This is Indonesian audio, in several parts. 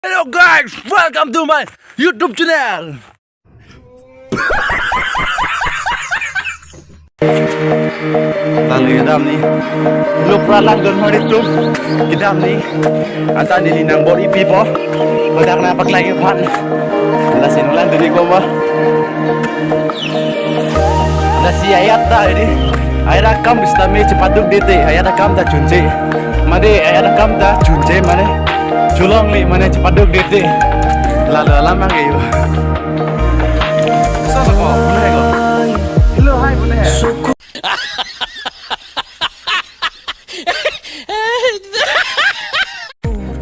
Hello guys, welcome to my YouTube channel. Lalu kita ni, lu pralang don hari tu, kita ni, anta ni nang body people, bedak na paklagi pan, lasin ulang dari gua, lasi ayat dah ini, ayat kam Islami cepat duk dete, ayat kam dah cunce, made ayat kam dah cunce mana, culong li mana cepat duk dete, lalu lama kayu, sama kau, mana kau? Hello, hi, mana?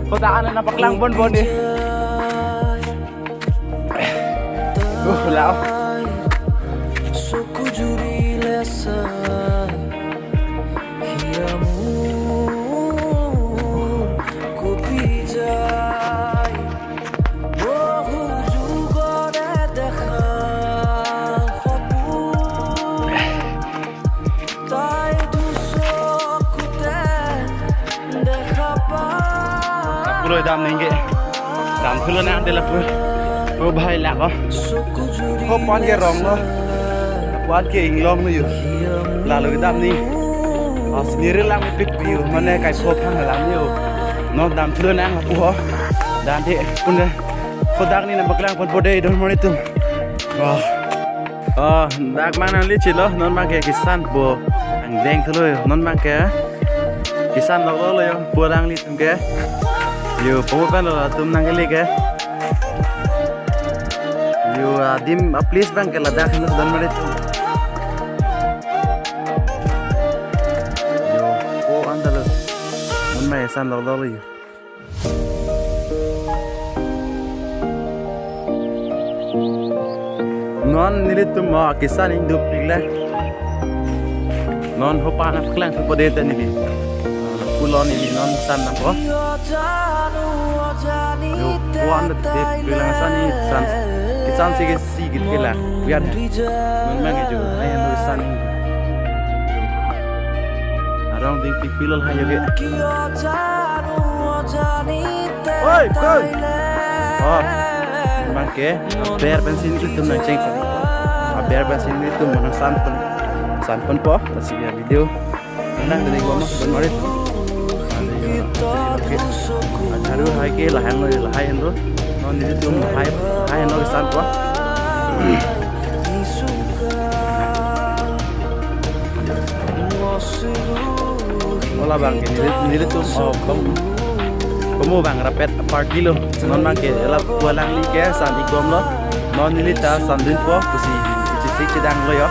Kota na napaklang bon eh. Lao. Suku juri lesa hiamu kopi jai bohu juga dekha khabu tai dusok te dekha pa Pulau dam nengge, dam pulau nak de la pulau bahai lak oh. suku juri Kau pan ke rong lo, pan ke inglom lo yo. Lalu dam ni, sendiri lang pik piu, mana kai kau pang lang yo. No dam pulau nang aku ho, dan de pun kodak ni nampak lang pun bodai don mana tu. Dak mana licin lo, non make kisan bo, ang deng tu lo yo, non make kisan lo yo, pulang licin ke. Yo, pemapan lo tum nang kali ke? Yo, dim please bang ke ladakh na dan mare tu. Yo, andal mun mai san lo yo. Non nilit tu ma kisan ing dup pigla. Non hopa na klang tu pode ta ni. Pulon ini non san na po. Yo, kuan de bilang sani san kisan si gila biar non mang jo ay ando san around ding pik pilal hayo ge oi kon mang ke ber bensin itu nang ceng ber bensin itu menang san pun po kasi video nang dari gua mah ben marit haru hai ke lahan lo non ini tuh hai no san po Wala bang ini tuh kamu bang rapet party lo non bang ke la pulang li ke san ikom lo non ini ta san din po kusi cidang lo yo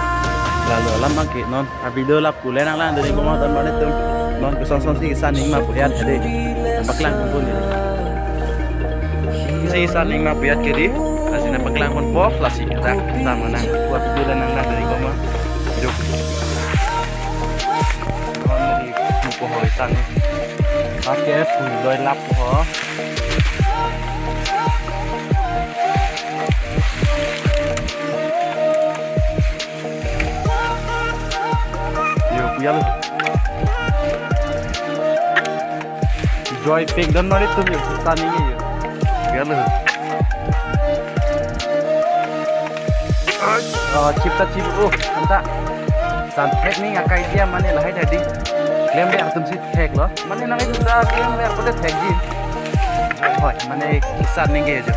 lalu alam bang ke non video la pulang lang dari gua dan mana tuh non kesan si san ing ma puyat ade baklang pun ni si san ing ma puyat ke di kasi na baklang pun po lasi kita tama nang buat video nang dari gua hidup po hồi san pakai pun doi lap ho yo puyal joy pig dan mari tu yo san ini yo puyal cipta cip anta san teknik akai dia mana lahai tadi Lem biar tum sit thek lo, mane nang itu dah lem biar pada thek ji. Hoi, mane kisan ni ge jo.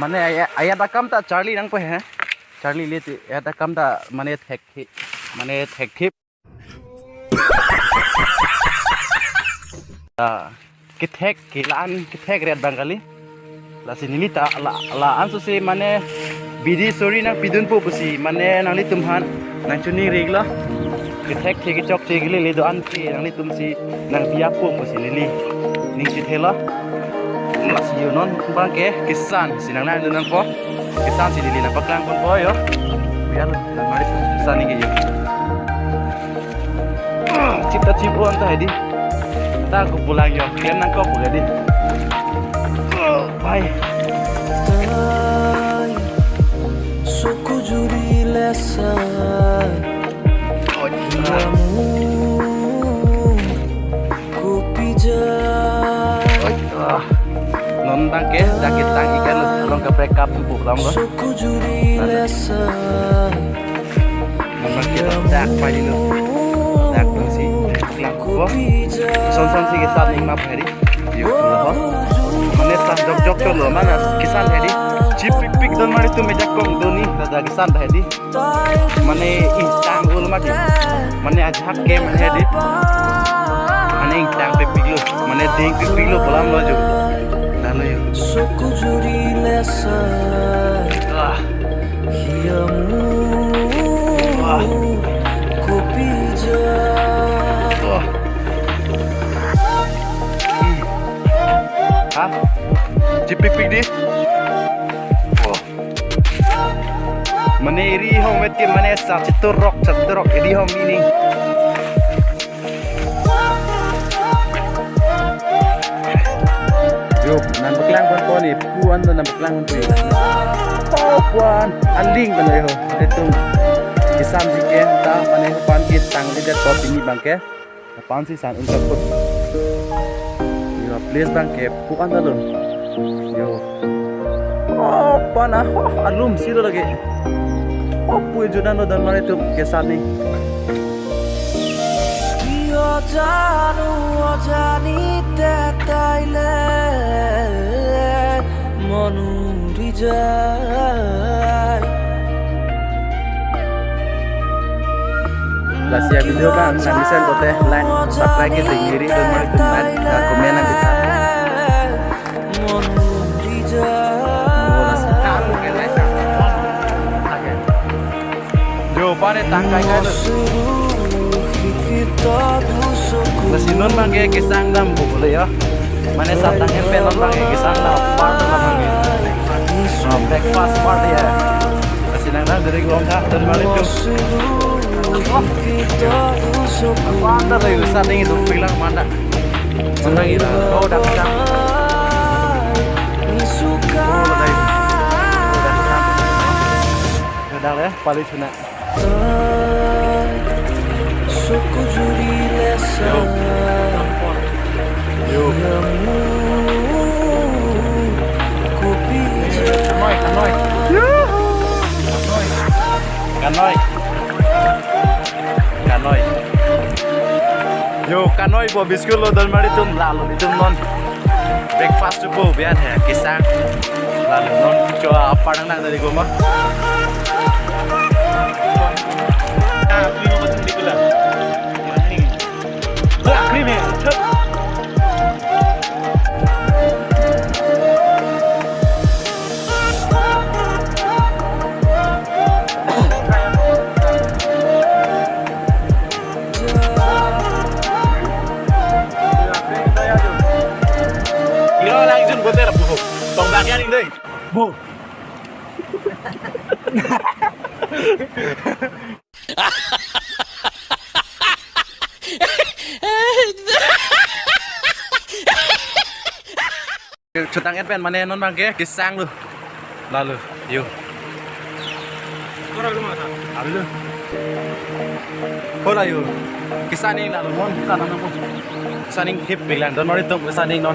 Mane ayat akam ta Charlie nang pe hai. Charlie le tu ayat akam ta mane thek thip. Ki thek red bangali. La sinili ta la ansu se mane bidi sorry nang pidun po pusi mane nang li tumhan nang chuni regla kithek thegi chok thegi le do an ki nang li tum si nang bia po pusi lili ning chi thela las yo non bang ke kisan sinang na nang po kisan si lili na paklang kon po yo biar nang mari kisan ni ge yo cipta cipu anta hedi ta ko pulang yo kian nang ko boleh di bye suku juri lesa hiamu kopi jai bangke dakit tang ikan lu long ke break up bu lam lo suku juri lesa memang kita dak pagi lu dak tu si lang ko son son si kisah ning map hari yuk lo mane sa jok jok to lo mana kisan hari chip pik pik don mari tu mejak kong doni da kisan hari mane intang ul mati mane ajak ke mane hari mane intang pik pik lu mane ding pik pik lu bolam lo jo lalu yuk suku juri lesa hiamu kopi hah cipik pik di mane iri hong met ke mane sa citurok iri hong ini yo nan beklang pon ni puan nan beklang pon oh puan aling kan yo itu kisam jike ta mane pan ki tang di det top ini bangke pan si san untuk put yo please bangke puan dalun yo oh pana alum siro lagi oh puy judan dan mane tu kisam ni জানি তাইলে মনুরি যায় Lasia video kan nanti saya tote like subscribe ke sendiri dan mari teman komen nanti kita মনুরি যায় jo pare tangkai kai Lasinon bangke kisang dam boleh ya. Mana satangnya penon bangke kisang dam part lah bangke. Breakfast part ya. Lasinang dam dari longkah dan balik tu. Mana lagi sating itu bilang mana? Mana itu? Oh dah dah. Oh dah. Dah ya, paling sana. suku juri lesa hiamu kopi kanoi yo kanoi bo biskut lo dan mari tum lalu itu non breakfast tu bo biar ya kisah lalu non coba apa nang dari gua Tong bagian ini deh, bu. Cutang Advent mana non bangke kisang lu, lalu, yuk. Orang rumah tak? Ada. Hola yuk. Kisah ni lalu mon, kisah nama mon. Kisah ni hip bilang, don mari tu kisah ni non.